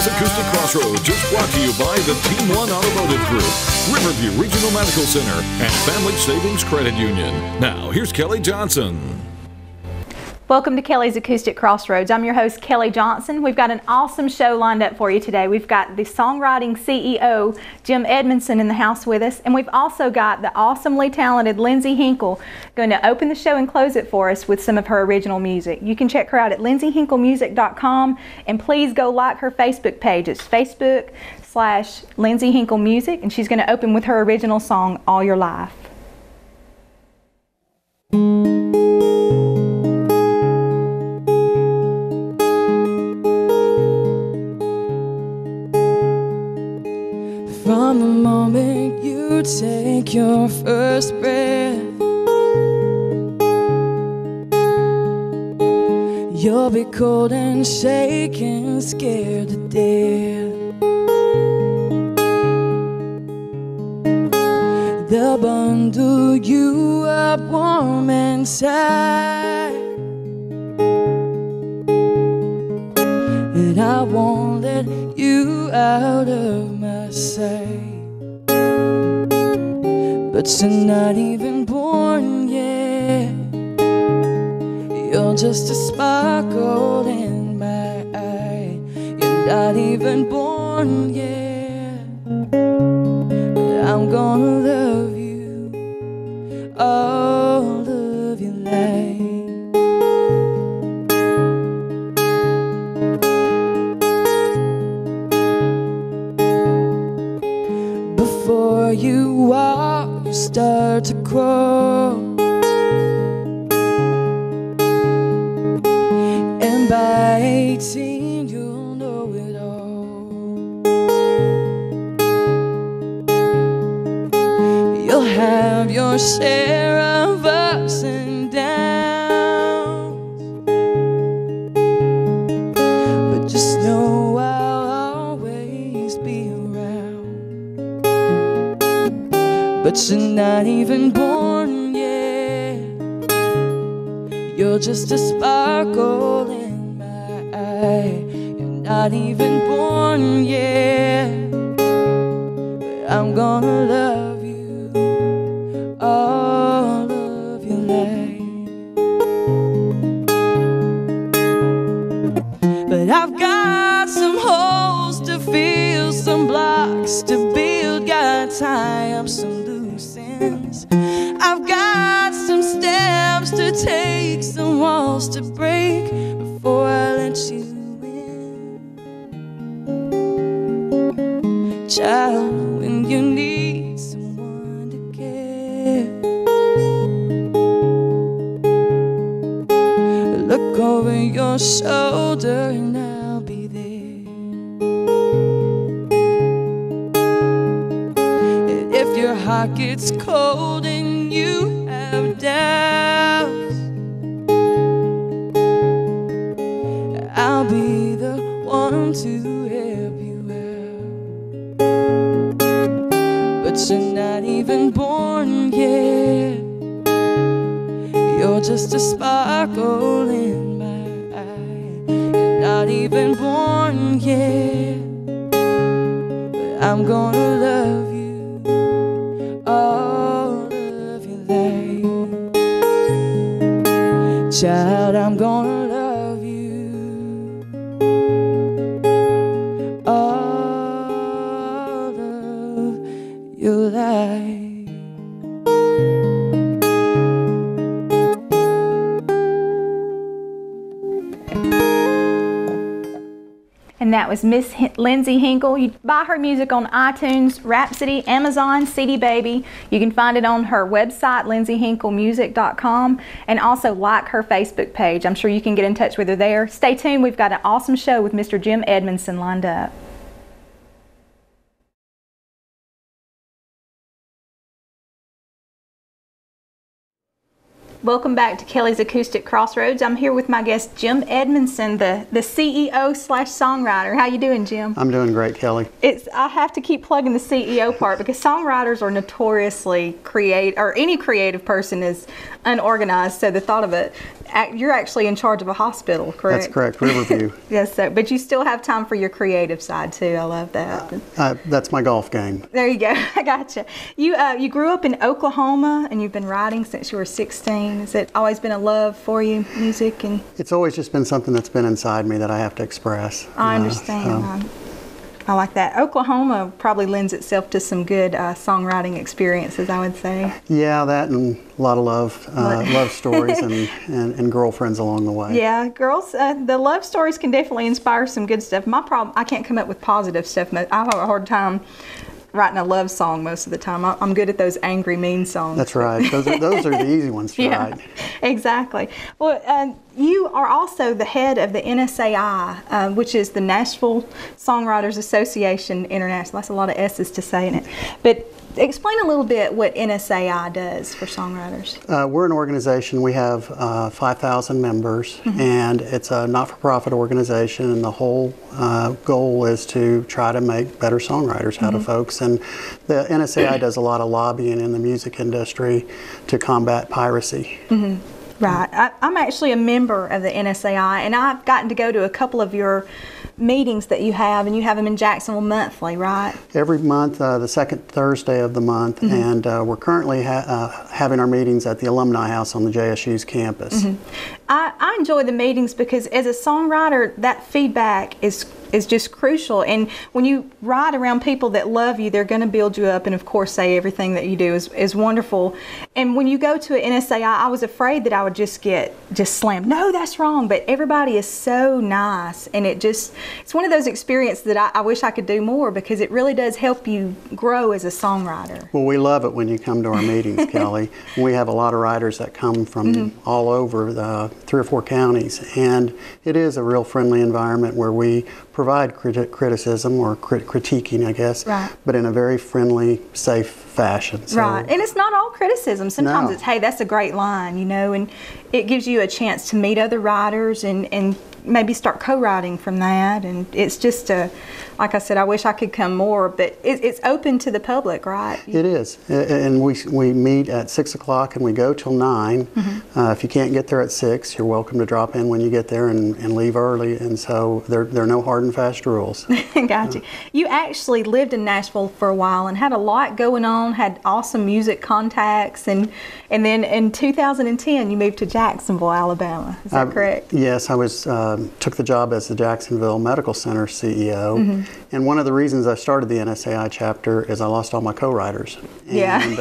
This Acoustic Crossroads is brought to you by the Team One Automotive Group, Riverview Regional Medical Center, and Family Savings Credit Union. Now, here's Kelli Johnson. Welcome to Kelli's Acoustic Crossroads. I'm your host, Kelli Johnson. We've got an awesome show lined up for you today. We've got the songwriting CEO, Jim Edmondson, in the house with us, and we've also got the awesomely talented Lindsey Hinkle going to open the show and close it for us with some of her original music. You can check her out at lindseyhinklemusic.com, and please go like her Facebook page. It's Facebook/Lindsey Hinkle Music, and she's going to open with her original song, All Your Life. From the moment you take your first breath, you'll be cold and shaking, scared to death. They'll bundle you up warm and tight, and I won't let you out of my sight. But you're not even born yet. You're just a sparkle in my eye. You're not even born yet. But I'm gonna love you all of your life. Before you walk, you start to crawl, and by 18 you'll know it all. You'll have your share of ups and downs, but just know I'll always be around. But you're not even born yet. You're just a sparkle in my eye. You're not even born yet. But I'm gonna love you all of your life. But I've got some holes to fill, some blocks to build, gotta tie up some loose ends. I've got some steps to take, some walls to break before I let you in. Child, when you need someone to care, look over your shoulder and I'll be there. And if your heart gets cold and you have doubts, I'll be the one to help you out. But you're not even born yet. You're just a sparkle in my eye. You're not even born yet. But I'm gonna love you all of your life. Child, I'm gonna love you all of your life. And that was Miss Lindsey Hinkle. You buy her music on iTunes, Rhapsody, Amazon, CD Baby. You can find it on her website, lindseyhinklemusic.com, and also like her Facebook page. I'm sure you can get in touch with her there. Stay tuned. We've got an awesome show with Mr. Jim Edmondson lined up. Welcome back to Kelli's Acoustic Crossroads. I'm here with my guest, Jim Edmondson, the CEO/songwriter. How you doing, Jim? I'm doing great, Kelli. I have to keep plugging the CEO part because songwriters are notoriously any creative person is unorganized. So the thought of it, you're actually in charge of a hospital, correct? That's correct, Riverview. Yes, so, but you still have time for your creative side too. I love that. That's my golf game. There you go. I gotcha. You grew up in Oklahoma and you've been writing since you were 16. Has it always been a love for you, music? And it's always just been something that's been inside me that I have to express. I understand. I like that. Oklahoma probably lends itself to some good songwriting experiences, I would say. Yeah, that and a lot of love stories and girlfriends along the way. Yeah, girls, the love stories can definitely inspire some good stuff. My problem, I can't come up with positive stuff. I have a hard time writing a love song most of the time. I'm good at those angry, mean songs. That's right. Those are the easy ones to write. Exactly. Well, you are also the head of the NSAI, which is the Nashville Songwriters Association International. That's a lot of S's to say in it. But explain a little bit what NSAI does for songwriters. We're an organization. We have 5,000 members, and it's a not-for-profit organization, and the whole goal is to try to make better songwriters out of folks. And the NSAI does a lot of lobbying in the music industry to combat piracy. Right. I'm actually a member of the NSAI, and I've gotten to go to a couple of your meetings that you have, and you have them in Jacksonville monthly, right? Every month, the second Thursday of the month, and we're currently having our meetings at the Alumni House on the JSU's campus. I enjoy the meetings because as a songwriter, that feedback is just crucial. And when you write around people that love you, they're going to build you up and, of course, say everything that you do is wonderful. And when you go to an NSAI, I was afraid that I would just get slammed. No, that's wrong. But everybody is so nice. And it's one of those experiences that I wish I could do more because it really does help you grow as a songwriter. Well, we love it when you come to our meetings, Kelli. We have a lot of writers that come from all over the 3 or 4 counties. And it is a real friendly environment where we provide criticism or critiquing, I guess, but in a very friendly, safe fashion. So, right, and it's not all criticism. Sometimes it's, hey, that's a great line, and it gives you a chance to meet other writers and maybe start co-writing from that. And it's just like I said, I wish I could come more, but it's open to the public, right? It is, and we meet at 6 o'clock and we go till 9. If you can't get there at 6, you're welcome to drop in when you get there and leave early. And so there are no hard and fast rules. Gotcha. You actually lived in Nashville for a while and had a lot going on, had awesome music contacts, and then in 2010 you moved to Jacksonville, Alabama. Is that correct? Yes, I took the job as the Jacksonville Medical Center CEO. And one of the reasons I started the NSAI chapter is I lost all my co-writers. And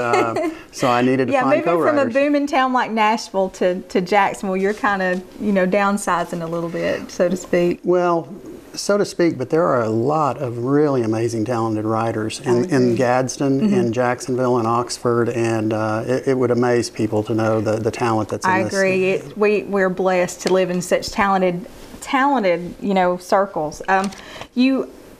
so I needed to find co-writers. Moving from a booming town like Nashville to Jacksonville, you're kind of, downsizing a little bit, so to speak. Well, so to speak, but there are a lot of really amazing, talented writers in Gadsden, in Jacksonville, and Oxford, and it would amaze people to know the talent that's in this. I agree. We're blessed to live in such talented, circles.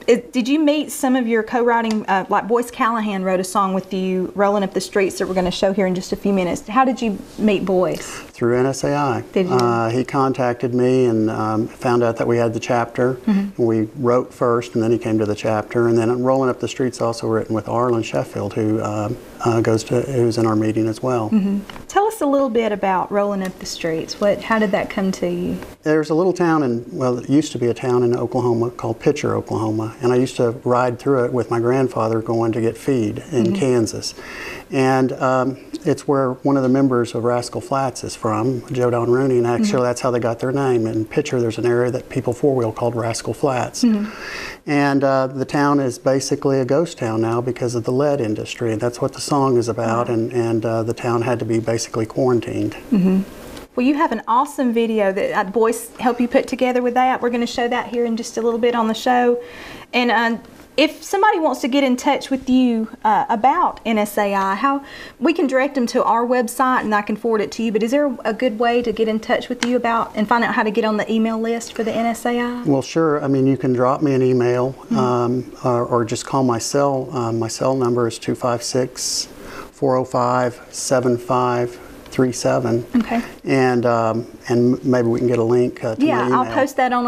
Did you meet some of your co-writing, like Boyce Callahan wrote a song with you, Rolling Up the Streets, that we're going to show here in just a few minutes. How did you meet Boyce? Through NSAI. Did you? He contacted me and found out that we had the chapter. We wrote first, and then he came to the chapter. And then Rolling Up the Streets also written with Arlen Sheffield, who's in our meeting as well. Tell us a little bit about Rolling Up the Streets. How did that come to you? There's a little town it used to be a town in Oklahoma called Pitcher, Oklahoma. And I used to ride through it with my grandfather going to get feed in Kansas. And it's where one of the members of Rascal Flatts is from, Joe Don Rooney, and actually that's how they got their name. In Pitcher, there's an area that people four-wheel called Rascal Flatts. And the town is basically a ghost town now because of the lead industry, and that's what the song is about, and the town had to be basically quarantined. Well, you have an awesome video that Boyce helped you put together with that. We're going to show that here in just a little bit on the show. And if somebody wants to get in touch with you about NSAI, we can direct them to our website and I can forward it to you, but is there a good way to get in touch with you about and find out how to get on the email list for the NSAI? Well, sure. I mean, you can drop me an email or just call my cell. My cell number is 256-405-7533. 888-888-37. Okay. And maybe we can get a link to my email. I'll post that on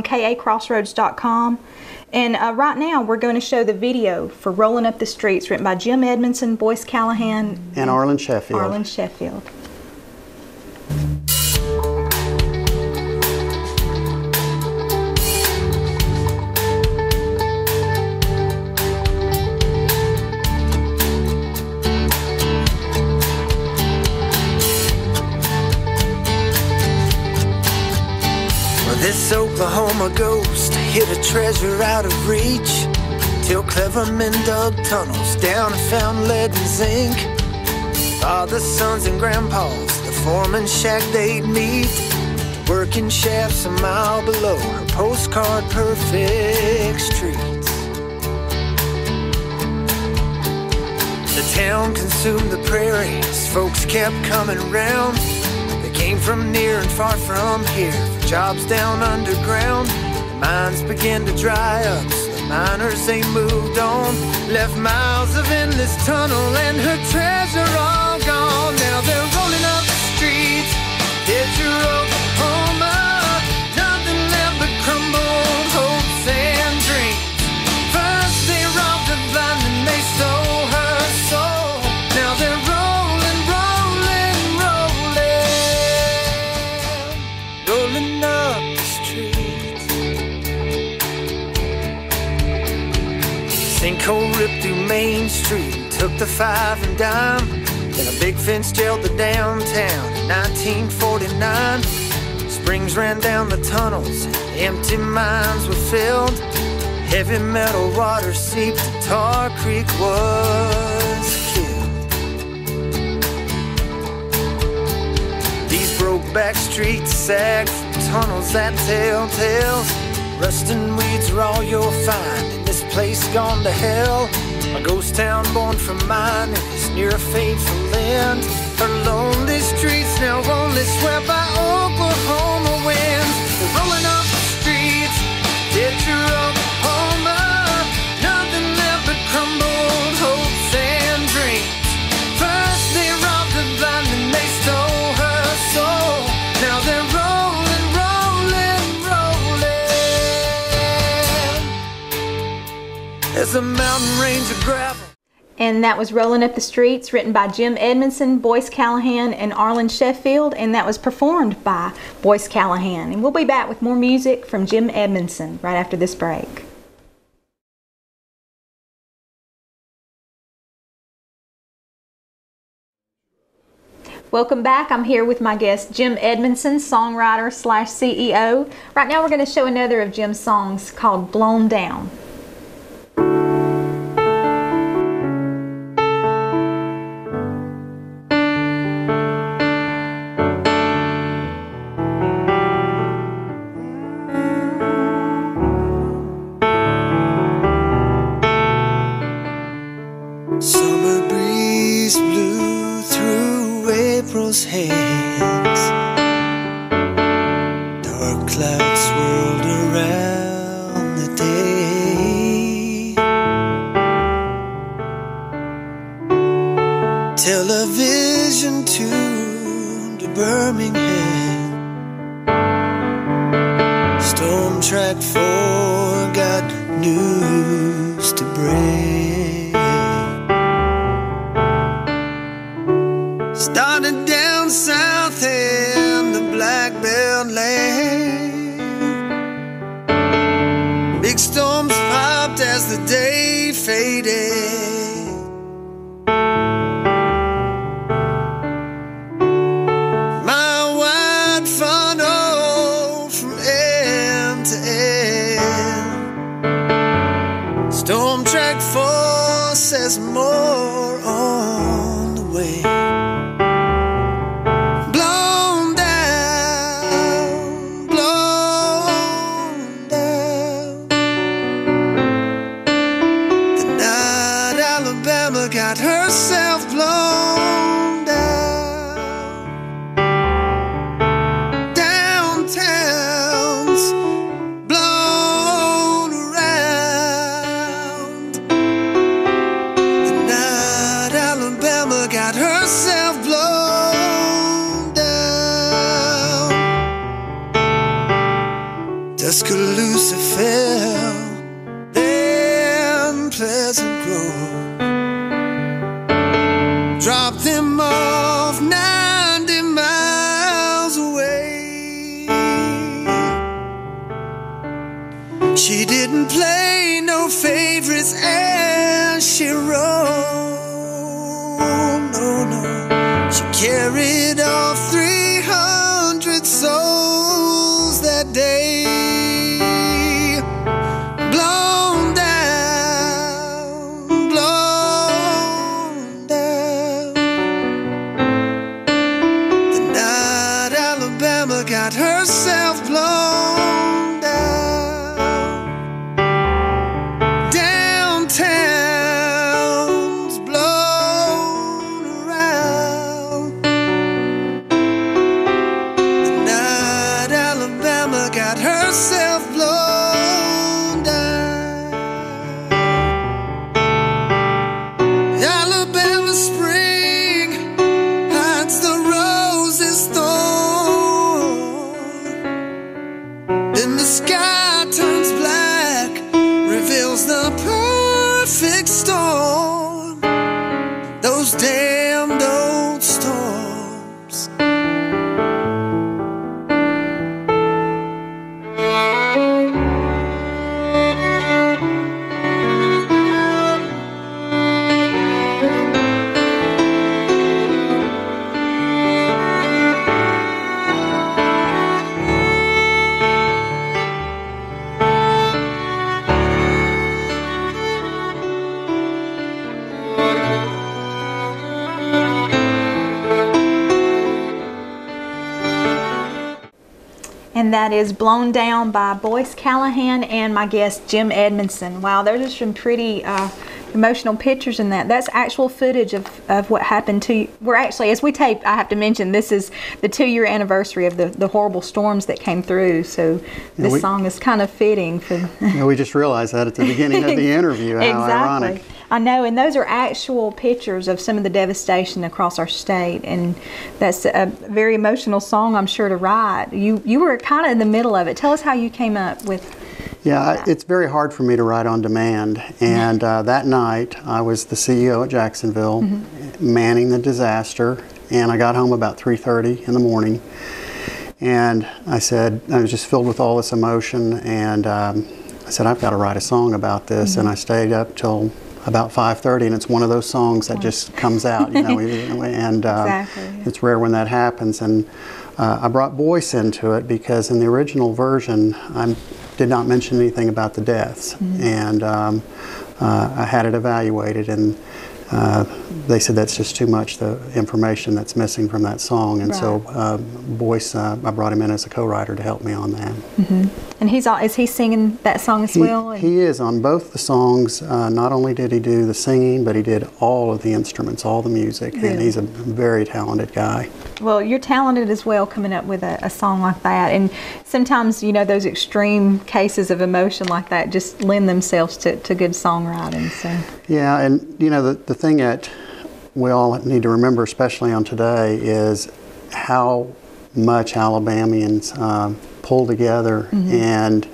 kacrossroads.com. And right now we're going to show the video for Rolling Up the Streets, written by Jim Edmondson, Boyce Callahan, and Arlen Sheffield. Arlen Sheffield. This Oklahoma ghost hid a treasure out of reach, till clever men dug tunnels down and found lead and zinc. Fathers, sons, and grandpas, the foreman shack they'd meet, working shafts a mile below her postcard perfect streets. The town consumed the prairies, folks kept coming round. They came from near and far from here, jobs down underground. The mines began to dry up, so the miners, they moved on. Left miles of endless tunnel and her treasure all gone. Now they're rolling up the streets, dead to Oklahoma. Nothing left but crumbled hopes and dreams. First they robbed her blind and they stole her soul. Now they're rolling, rolling, rolling, rolling up the streets. Sinkhole ripped through Main Street and took the 5 and dime. Then a big fence jailed the downtown in 1949. Springs ran down the tunnels, empty mines were filled. Heavy metal water seeped, Tar Creek was killed. These broke back streets sag from tunnels that tell tales. Rust and weeds are all you'll find in this place gone to hell. A ghost town born from mining is near a fateful end. Her lonely streets now only swept by Oklahoma winds. They're rolling up the streets, dead to Oklahoma. Nothing left but crumbled hopes and dreams. First they robbed her blind and they stole her soul. Now they're rolling, rolling, rolling. There's a mountain range of gravel. And that was Rolling Up the Streets, written by Jim Edmondson, Boyce Callahan, and Arlen Sheffield, and that was performed by Boyce Callahan. And we'll be back with more music from Jim Edmondson right after this break. Welcome back. I'm here with my guest, Jim Edmondson, songwriter / CEO. Right now we're going to show another of Jim's songs called Blown Down. Summer breeze blew through April's hands. Dark clouds swirled around the day. Television tuned to Birmingham. Storm Track 4 got news to break. Started down south in the Black Belt land. Big storms popped as the day faded. Mile wide funnel from end to end. Storm Track 4 says more on the way. Got herself blown down. Downtown's blown around. The Pleasant Grove. Dropped him off 90 miles away. She didn't play no favorites as she rode. No, no. She carried off 300 souls that day. Blown down, blown down. The night Alabama got herself blown down. Downtown's blown around. The night Alabama got herself blown down. Alabama spring hides the roses thorn. Then the sky turns black, reveals the perfect storm. Those damned old storms. And that is Blown Down by Boyce Callahan and my guest Jim Edmondson. Wow, those are some pretty emotional pictures in that. That's actual footage of what happened to you. We're actually, as we taped, I have to mention, this is the 2-year anniversary of the horrible storms that came through. So this song is kind of fitting for... We just realized that at the beginning of the interview, how exactly. ironic. I know, and those are actual pictures of some of the devastation across our state, and that's a very emotional song, I'm sure, to write. You were kind of in the middle of it. Tell us how you came up with that. It's very hard for me to write on demand, and that night I was the CEO at Jacksonville, manning the disaster, and I got home about 3:30 in the morning, and I said, I was just filled with all this emotion, and I said, I've got to write a song about this, and I stayed up till about 5:30, and it's one of those songs that just comes out, you know, and exactly, it's rare when that happens. And I brought Boyce into it because in the original version, I did not mention anything about the deaths, and I had it evaluated, and they said that's just too much, the information that's missing from that song, and so Boyce, I brought him in as a co-writer to help me on that. And is he singing that song as well? He is on both the songs. Not only did he do the singing, but he did all of the instruments, all the music, and he's a very talented guy. Well, you're talented as well, coming up with a song like that, and sometimes, you know, those extreme cases of emotion like that just lend themselves to good songwriting. So yeah, and you know, the thing that we all need to remember, especially on today, is how much Alabamians pulled together and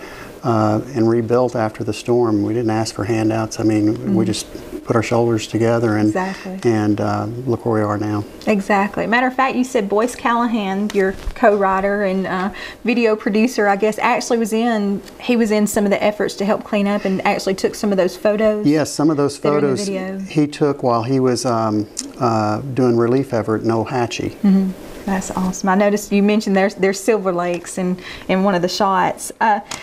rebuilt after the storm. We didn't ask for handouts. I mean, we just put our shoulders together and look where we are now. Exactly. Matter of fact, you said Boyce Callahan, your co-writer and video producer, I guess, actually was in some of the efforts to help clean up and actually took some of those photos. Yes, some of those photos he took while he was doing relief effort in Ohatchee. That's awesome. I noticed you mentioned there's Silver Lakes in one of the shots.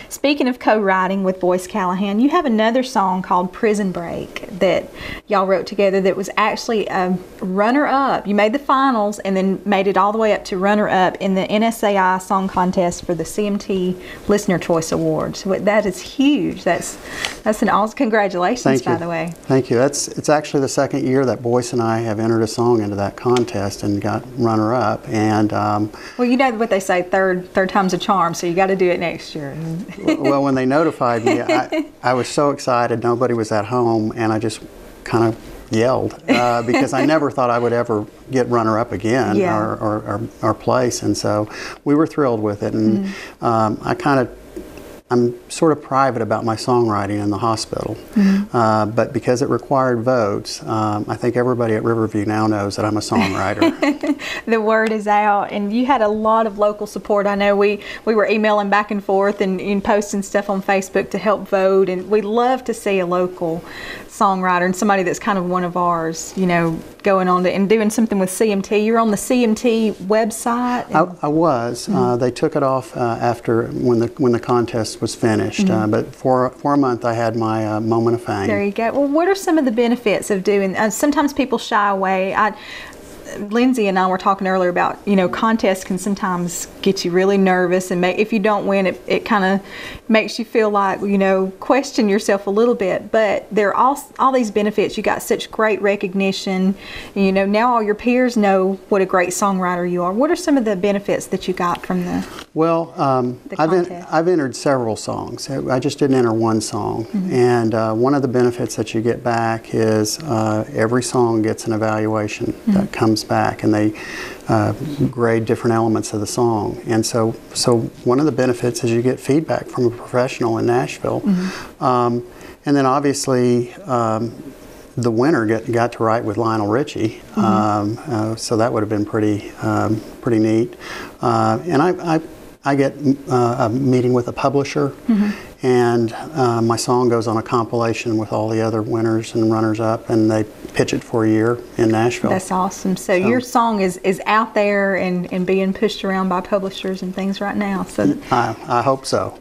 Speaking of co-writing with Boyce Callahan, you have another song called Prison Break that y'all wrote together that was actually a runner-up. You made the finals and then made it all the way up to runner-up in the NSAI Song Contest for the CMT Listener Choice Awards. So that is huge. That's an awesome. Congratulations, by the way. Thank you. It's actually the second year that Boyce and I have entered a song into that contest and got runner-up. And well, you know what they say, third time's a charm, so you got to do it next year. Well, when they notified me, I was so excited. Nobody was at home, and I just kind of yelled because I never thought I would ever get runner-up again or place, and so we were thrilled with it. And I kind of I'm sort of private about my songwriting in the hospital, but because it required votes, I think everybody at Riverview now knows that I'm a songwriter. The word is out, and you had a lot of local support. I know we were emailing back and forth and posting stuff on Facebook to help vote, and we love to see a local songwriter and somebody that's kind of one of ours, you know, going on to and doing something with CMT. You're on the CMT website. I was. They took it off after when the contest was finished, but for a month I had my moment of fame. There you go. Well, what are some of the benefits of doing? Sometimes people shy away. Lindsey and I were talking earlier about, you know, contests can sometimes get you really nervous, and if you don't win, it kind of makes you feel like, you know, question yourself a little bit. But there are all these benefits. You got such great recognition. You know, now all your peers know what a great songwriter you are. What are some of the benefits that you got from the contest? I've entered several songs. I just didn't enter one song. And one of the benefits that you get back is every song gets an evaluation that comes back, and they grade different elements of the song. And so one of the benefits is you get feedback from a professional in Nashville. And then obviously the winner got to write with Lionel Richie, so that would have been pretty neat. And I get a meeting with a publisher, and my song goes on a compilation with all the other winners and runners-up, and they pitch it for a year in Nashville. That's awesome. So your song is out there and being pushed around by publishers and things right now. So I hope so.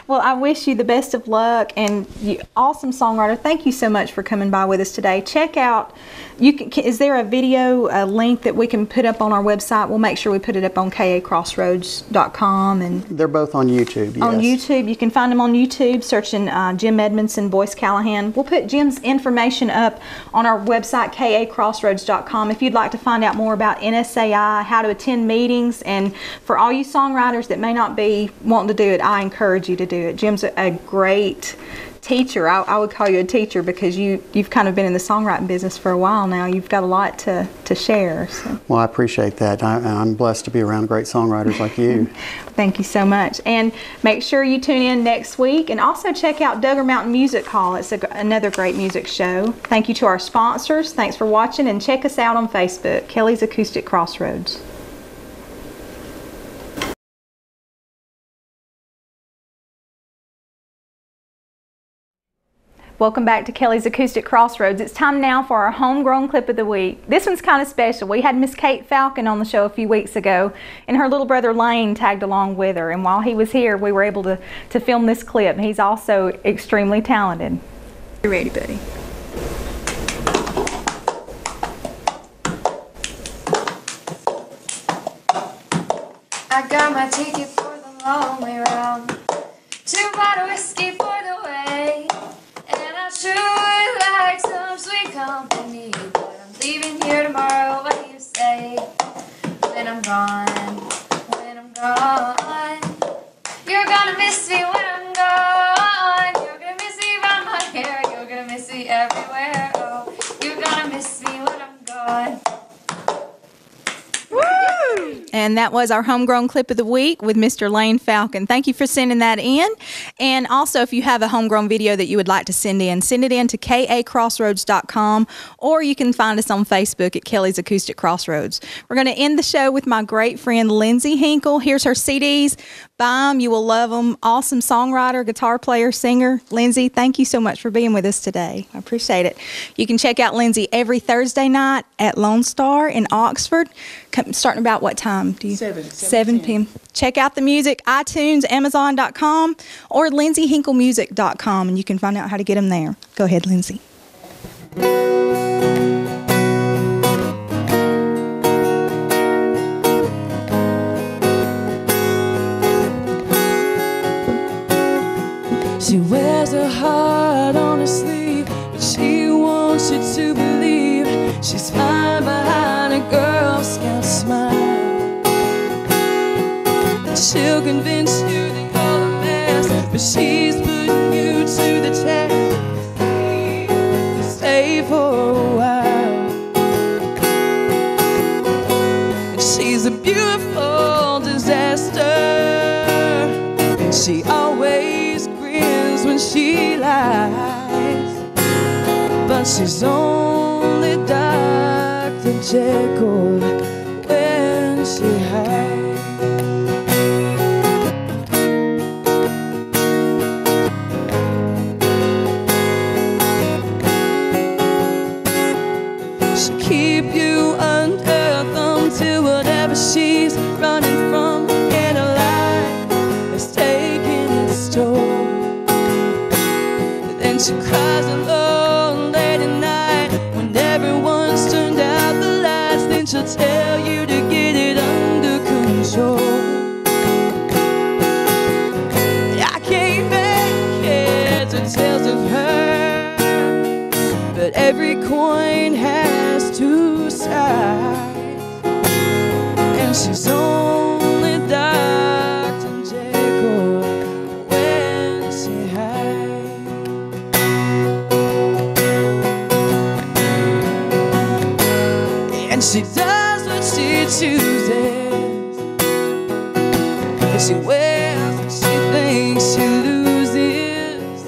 Well, I wish you the best of luck, and you awesome songwriter. Thank you so much for coming by with us today. Check out, is there a video link that we can put up on our website? We'll make sure we put it up on kacrossroads.com. And they're both on YouTube, yes. On YouTube. You can find them on YouTube, searching Jim Edmondson, Boyce Callahan. We'll put Jim's information up on our website, kacrossroads.com. If you'd like to find out more about NSAI, how to attend meetings, and for all you songwriters that may not be wanting to do it, I encourage you to do it. Jim's a great teacher. I would call you a teacher because you've kind of been in the songwriting business for a while now. You've got a lot to share. So. Well, I appreciate that. I'm blessed to be around great songwriters like you. Thank you so much. And make sure you tune in next week, and also check out Duggar Mountain Music Hall. It's another great music show. Thank you to our sponsors. Thanks for watching, and check us out on Facebook, Kelly's Acoustic Crossroads. Welcome back to Kelly's Acoustic Crossroads. It's time now for our homegrown clip of the week. This one's kind of special. We had Miss Kate Falcon on the show a few weeks ago, and her little brother Lane tagged along with her. And while he was here, we were able to film this clip. He's also extremely talented. You ready, buddy? I got my ticket for the long way round, 2 bottle whiskey for the way. And I sure would like some sweet company, but I'm leaving here tomorrow. What do you say? When I'm gone, you're gonna miss me when I'm gone. You're gonna miss me around my hair. You're gonna miss me everywhere. Oh, you're gonna miss me when I'm gone. And that was our homegrown clip of the week with Mr. Lane Falcon. Thank you for sending that in. And also, if you have a homegrown video that you would like to send it in to kacrossroads.com, or you can find us on Facebook at Kelly's Acoustic Crossroads. We're going to end the show with my great friend Lindsey Hinkle. Here's her CDs. Buy them. You will love them. Awesome songwriter, guitar player, singer. Lindsey, thank you so much for being with us today. I appreciate it. You can check out Lindsey every Thursday night at Lone Star in Oxford, starting about what time? 7 p.m. Check out the music, iTunes, Amazon.com, or LindseyHinkleMusic.com, and you can find out how to get them there. Go ahead, Lindsey. She wears her heart on her sleeve, but she wants you to believe she's fine behind a Girl Scout smile. She'll convince you that you're a mess, but she's putting you to the test. Stay for a while. And she's a beautiful disaster, and she always lies, but she's only Dr. Jekyll when she hides. She'll keep you under thumb till whatever she's running from in her life is taking its toll. Then she cries alone late at night when everyone's turned out the lights. Then she'll tell you to get it under control. I can't make heads or tails of her, but every coin has two sides, and she's only Dr. Jekyll when she hides. And she does what she chooses, and she wears what she thinks she loses,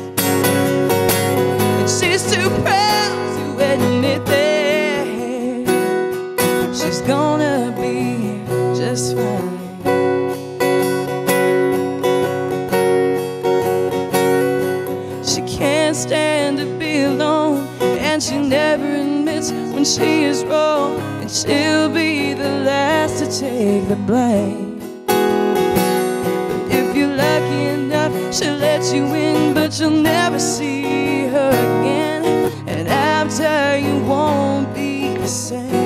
and she's too proud to admit that she's gonna be just fine. She can't stand to be alone, and she never admits when she is wrong, and she'll be the last to take the blame. But if you're lucky enough, she'll let you in, but you'll never see her again, and after you won't be the same.